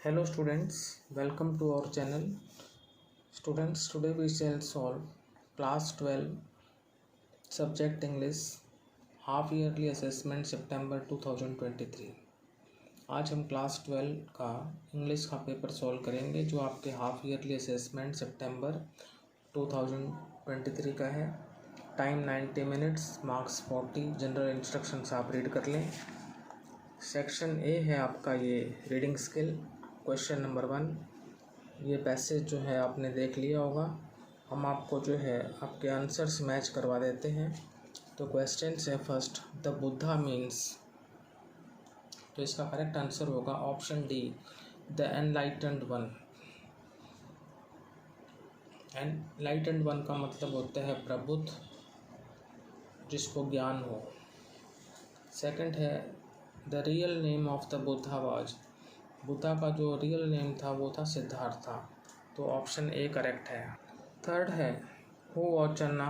Hello students, welcome to our channel. Students, today we shall solve class 12 subject English half yearly assessment September 2023। आज हम class 12 का English का paper solve करेंगे जो आपके half yearly assessment सितंबर 2023 का है। Time 90 minutes, marks 40। General instructions आप रीड कर लें। सेक्शन ए है आपका ये रीडिंग स्किल। क्वेश्चन नंबर 1, ये पैसेज जो है आपने देख लिया होगा। हम आपको जो है आपके आंसर्स मैच करवा देते हैं। तो क्वेश्चन है फर्स्ट, द बुद्धा मीन्स, तो इसका करेक्ट आंसर होगा option D, the enlightened one. Enlightened one का मतलब होता है प्रबुद्ध, जिसको ज्ञान हो। सेकंड है, the real name of the Buddha was, Buddha का जो रियल नेम था वो था सिद्धार्था। तो ऑप्शन ए करेक्ट है। थर्ड है, हु वॉज चन्ना,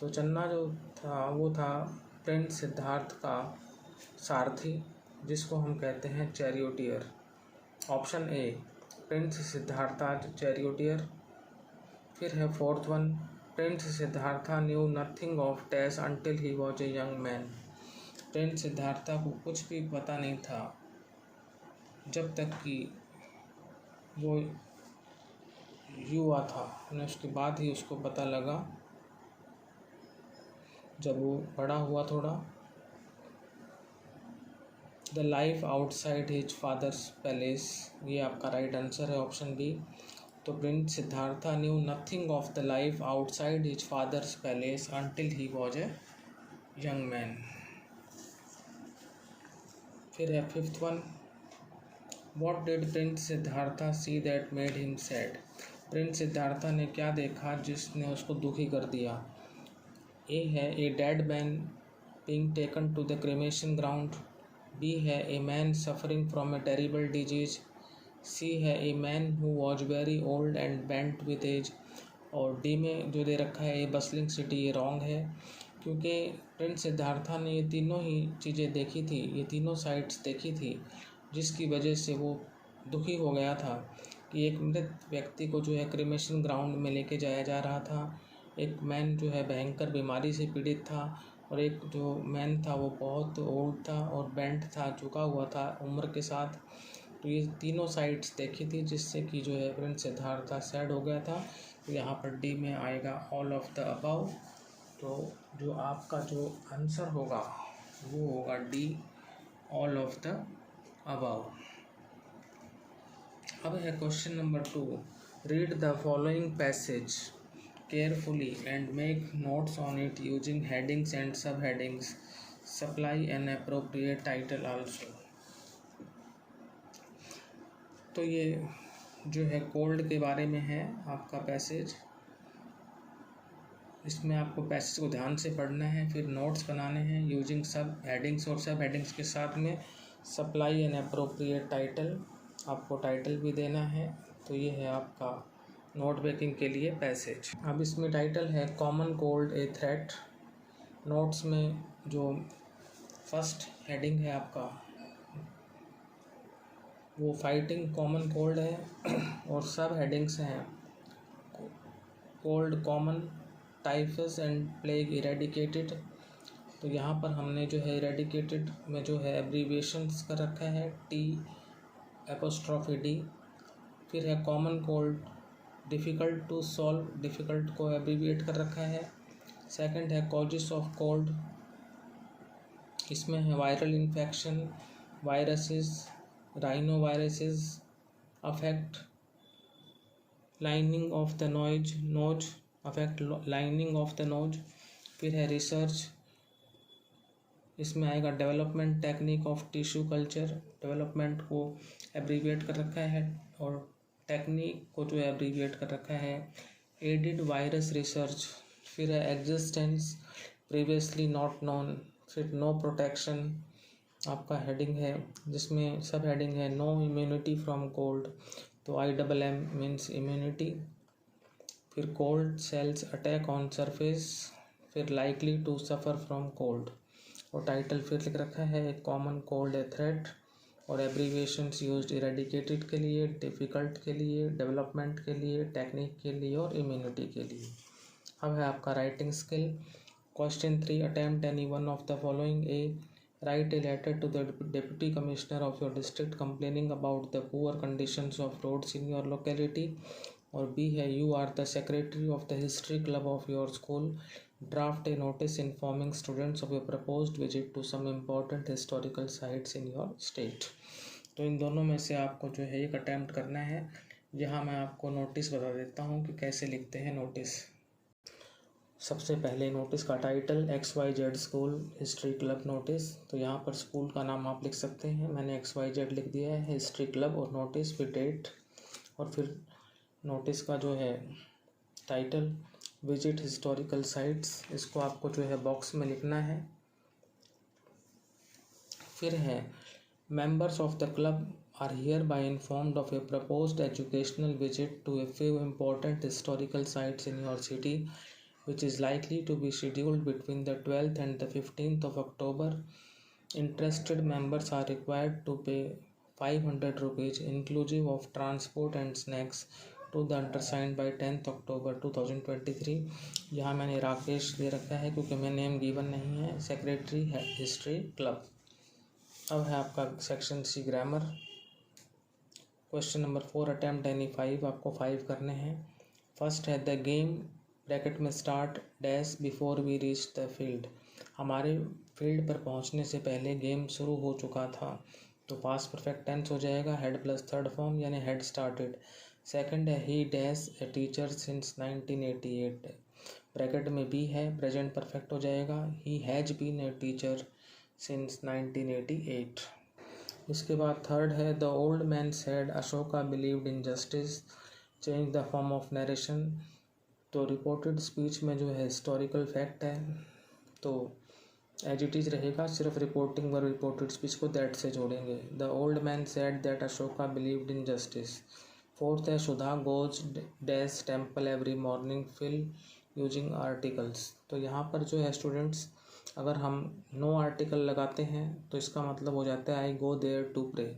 तो चन्ना जो था वो था प्रिंस सिद्धार्थ का सारथी, जिसको हम कहते हैं charioteer. Option A, prince Siddhartha charioteer. फिर है fourth one, prince Siddhartha knew nothing of dash until he was a young man, prince Siddhartha को कुछ भी पता नहीं था जब तक कि वो युवा था, उसके बाद ही उसको पता लगा जब वो बड़ा हुआ थोड़ा। The life outside his father's palace, ये आपका राइट आंसर है ऑप्शन बी। तो Prince Siddhartha knew nothing of the life outside his father's palace until he was a young man. फिर है fifth one, What did Prince Siddhartha see that made him sad? Prince Siddhartha ने क्या देखा जिसने उसको दुखी कर दिया। ए है, a dead man being taken to the cremation ground। B है, a man suffering from a terrible disease. C है, a man who was very old and bent with age। और डी में जो दे रखा है, ए बसलिंग सिटी, ये wrong है, क्योंकि प्रिंस सिद्धार्था ने ये तीनों ही चीज़ें देखी थी, ये तीनों साइट्स देखी थी, जिसकी वजह से वो दुखी हो गया था कि एक मृत व्यक्ति को जो है क्रिमेशन ग्राउंड में लेके जाया जा रहा था। एक मैन जो है भयंकर बीमारी से पीड़ित था, और एक जो मैन था वो बहुत ओल्ड था और बेंट था, झुका हुआ था उम्र के साथ। तो ये तीनों साइड्स देखी थी, जिससे कि जो है प्रिंस सिद्धार्था सैड हो गया था। तो यहाँ पर डी में आएगा ऑल ऑफ द अबव। तो जो आपका जो आंसर होगा वो होगा D, all of the above. अब है question number 2, read the following passage carefully and make notes on it using headings and sub headings, supply an appropriate title also. तो ये जो है कोल्ड के बारे में है आपका पैसेज। इसमें आपको पैसेज को ध्यान से पढ़ना है, फिर नोट्स बनाने हैं यूजिंग सब हेडिंग्स, और सब हेडिंग्स के साथ में सप्लाई एन अप्रोप्रिएट टाइटल, आपको टाइटल भी देना है। तो ये है आपका नोट मेकिंग के लिए पैसेज। अब इसमें टाइटल है common cold a threat. Notes में जो फर्स्ट हेडिंग है आपका वो फाइटिंग कॉमन कोल्ड है, और सब हेडिंग्स हैं cold common, typhus and plague eradicated. तो यहाँ पर हमने जो है इरेडिकेटेड में जो है एब्रीविएशंस कर रखा है T''D। फिर है common cold, difficult to solve, difficult को एब्रीविएट कर रखा है। सेकंड है कॉजेस ऑफ कोल्ड, इसमें है viral infection, viruses, rhino viruses affect lining of the nose, affect lining of the nose. फिर है रिसर्च, इसमें आएगा development technique of tissue culture, development को एब्रीविएट कर रखा है और टेक्निक को जो एब्रीविएट कर रखा है एडिड वायरस रिसर्च। फिर है एग्जिस्टेंस प्रीवियसली नॉट नोन। फिर नो प्रोटेक्शन आपका हेडिंग है, जिसमें सब हेडिंग है नो इम्यूनिटी फ्रॉम कोल्ड, तो IMM मीन्स इम्यूनिटी। फिर cold cells attack on surface, फिर likely to suffer from cold. और टाइटल फिर लिख रखा है कॉमन कोल्ड ए थ्रेट, और एब्रीविएशंस यूज्ड इरेडिकेटेड के लिए, डिफ़िकल्ट के लिए, डेवलपमेंट के लिए, टेक्निक के लिए और इम्यूनिटी के लिए। अब है आपका writing skill. Question 3, attempt any one of the following. A, write a letter to the deputy commissioner of your district complaining about the poor conditions of roads in your locality. और B है, you are the secretary of the history club of your school, draft a notice informing students of your proposed visit to some important historical sites in your state. तो इन दोनों में से आपको जो है एक अटैम्प्ट करना है। यहाँ मैं आपको नोटिस बता देता हूँ कि कैसे लिखते हैं नोटिस। सबसे पहले नोटिस का title XYZ school history club notice. तो यहाँ पर स्कूल का नाम आप लिख सकते हैं, मैंने XYZ लिख दिया है, हिस्ट्री क्लब और नोटिस, फिर डेट और फिर नोटिस का जो है टाइटल विजिट हिस्टोरिकल साइट्स, इसको आपको जो है बॉक्स में लिखना है। फिर है members of the club are hereby informed of a proposed educational visit to a few important historical sites in your city which is likely to be scheduled between the 12th and the 15th of October. Interested members are required to pay 500 rupees inclusive of transport and snacks to the undersigned by 10th October 2023. यहाँ मैंने राकेश दे रखा है क्योंकि मैं name given नहीं है। Secretary है history club. अब है आपका section C grammar. Question number 4, attempt any 5, आपको 5 करने हैं। फर्स्ट है द गेम ब्रैकेट में start dash before we reach the field. हमारे फील्ड पर पहुंचने से पहले गेम शुरू हो चुका था, तो पास्ट परफेक्ट टेंस हो जाएगा, हेड प्लस थर्ड फॉर्म यानी हेड स्टार्टेड। सेकंड है he dash a teacher since 1988, bracket में बी है, प्रेजेंट परफेक्ट हो जाएगा, he has been a teacher since 1988। इसके बाद थर्ड है the old man said Ashoka believed in justice, change the form of narration. तो reported speech में जो है हिस्टोरिकल फैक्ट है तो एज इट इज़ रहेगा, सिर्फ रिपोर्टिंग व रिपोर्टेड स्पीच को दैट से जोड़ेंगे। The old man said that Ashoka believed in justice. Fourth है Sudha goes dash temple every morning fill using articles. तो यहाँ पर जो है स्टूडेंट्स, अगर हम नो आर्टिकल लगाते हैं तो इसका मतलब हो जाता है I go there to pray,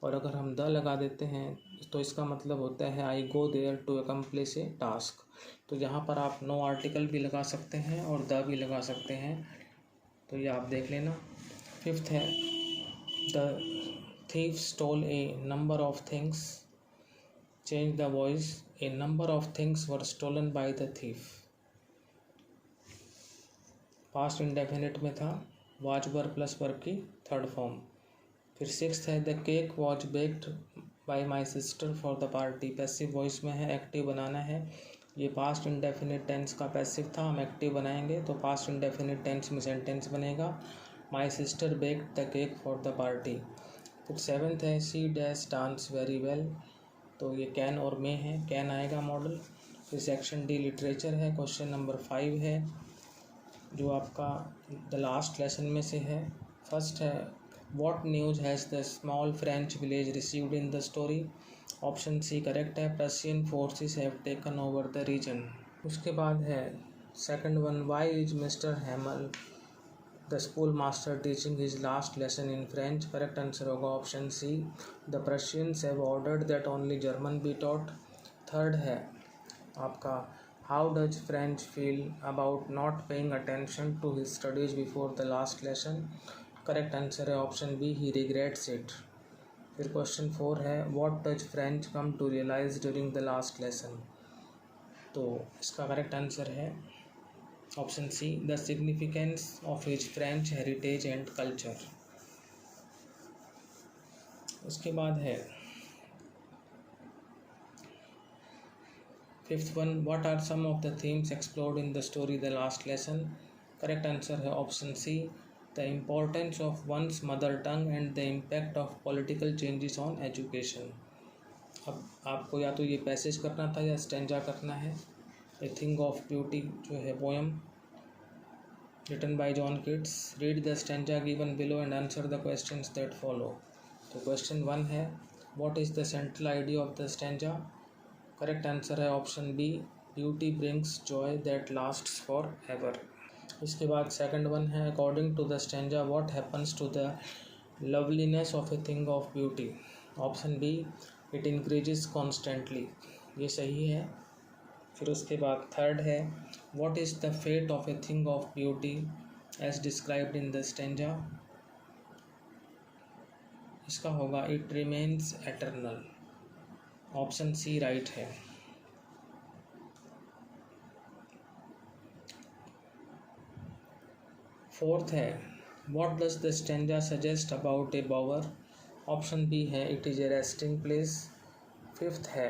और अगर हम द लगा देते हैं तो इसका मतलब होता है I go there to accomplish a task. तो यहाँ पर आप नो आर्टिकल भी लगा सकते हैं और द भी लगा सकते हैं, तो ये आप देख लेना। फिफ्थ है the thief stole a number of things, change the voice, a number of things were stolen by the thief. Past indefinite में था, वाज वर्ब प्लस वर्ब की थर्ड फॉर्म। फिर सिक्स्थ है the cake was baked by my sister for the party, passive voice में है, active बनाना है। ये पास्ट इंडेफिनिट टेंस का पैसिव था, हम एक्टिव बनाएंगे तो पास्ट इंडेफिनिट टेंस में सेंटेंस बनेगा, my sister baked the cake for the party. फिर सेवन्थ है C dash dance very well, तो ये कैन और मे है, कैन आएगा मॉडल। फिर सेक्शन डी लिटरेचर है, क्वेश्चन नंबर 5 है जो आपका द लास्ट लेसन में से है। फर्स्ट है what news has the small French village received in the story. Option C correct है, Prussian forces have taken over the region. उसके बाद है second one, why is Mr Hamel the school master teaching his last lesson in French. Correct answer होगा option C, the Prussians have ordered that only German be taught. Third है आपका how does French feel about not paying attention to his studies before the last lesson. Correct answer है option B, he regrets it. फिर question 4 है what does French come to realise during the last lesson. तो इसका correct answer है option C, the significance of his French heritage and culture. उसके बाद है fifth one, what are some of the themes explored in the story the last lesson. Correct answer है option C, the importance of once mother tongue and the impact of political changes on education. अब आपको या तो ये passage करना था या stanza करना है। ए थिंग ऑफ ब्यूटी जो है poem written by John Keats. Read the stanza given below and answer the questions that follow. तो क्वेश्चन 1 है what is the central idea of the stanza. Correct answer है option B, beauty brings joy that lasts for ever. इसके बाद second one है according to the stanza what happens to the loveliness of a thing of beauty. Option B, it increases constantly, ये सही है। फिर उसके बाद थर्ड है, what is the fate of a thing of beauty as described in the stanza. इसका होगा it remains eternal. Option C right है। फोर्थ है, what does the stanza suggest about a bower. Option B है it is a resting place. Fifth है,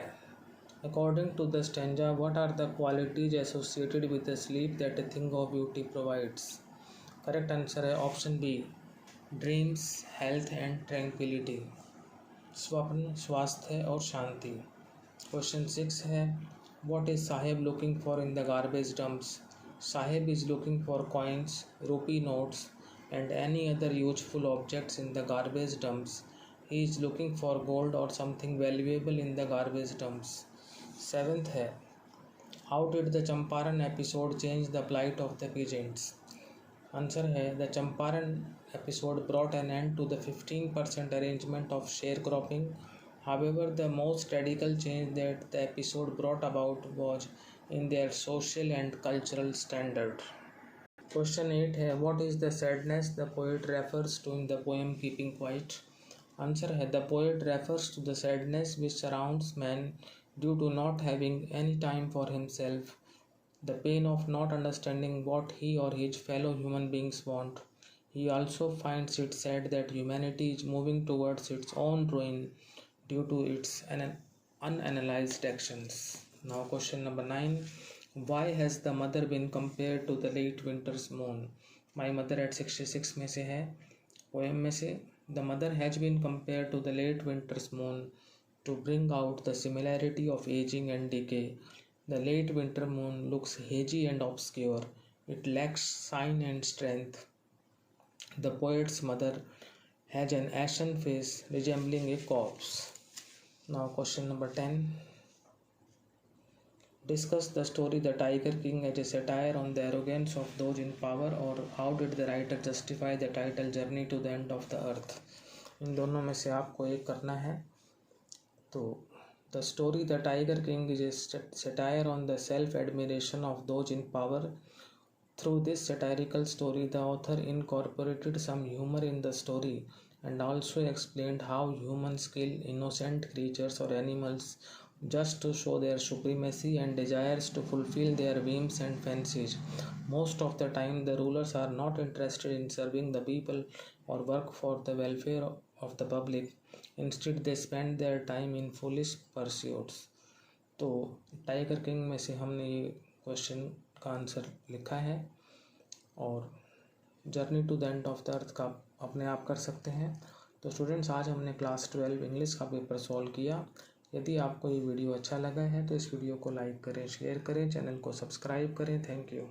according to the stanza what are the qualities associated with the sleep that a thing of beauty provides. Correct answer है option B, dreams, health and tranquillity, स्वप्न, स्वास्थ्य और शांति। Question 6 है, what is Saheb looking for in the garbage dumps. Saheb is looking for coins, rupee notes and any other useful objects in the garbage dumps. He is looking for gold और something valuable in the garbage dumps. Seventh है, how did the Champaran episode change the plight of the peasants. Answer है the Champaran episode brought an end to the 15% arrangement of sharecropping. However, the most radical change that the episode brought about was in their social and cultural standard. Question 8 है, what is the sadness the poet refers to in the poem Keeping Quiet? Answer है the poet refers to the sadness which surrounds man due to not having any time for himself, the pain of not understanding what he or his fellow human beings want. He also finds it sad that humanity is moving towards its own ruin due to its unanalyzed actions. Now question number 9. Why has the mother been compared to the late winter's moon? My mother at 66 में से है, poem में से। The mother has been compared to the late winter's moon to bring out the similarity of aging and decay. The late winter moon looks hazy and obscure. It lacks shine and strength. The poet's mother has an ashen face resembling a corpse. Now question number 10. Discuss the story The Tiger King as a satire on the arrogance of those in power, or how did the writer justify the title Journey to the End of the Earth. इन दोनों में से आपको एक करना है। तो The story The Tiger King is a satire on the self-admiration of those in power. Through this satirical story, the author incorporated some humor in the story and also explained how humans kill innocent creatures or animals just to show their supremacy and desires to fulfill their whims and fancies. Most of the time, the rulers are not interested in serving the people or work for the welfare of the public. Instead, they spend their time in foolish pursuits. तो tiger king में से हमने ये question का answer लिखा है, और journey to the end of the earth का अपने आप कर सकते हैं। तो स्टूडेंट्स, आज हमने क्लास 12 इंग्लिश का पेपर सॉल्व किया। यदि आपको ये वीडियो अच्छा लगा है तो इस वीडियो को लाइक करें, शेयर करें, चैनल को सब्सक्राइब करें। Thank you.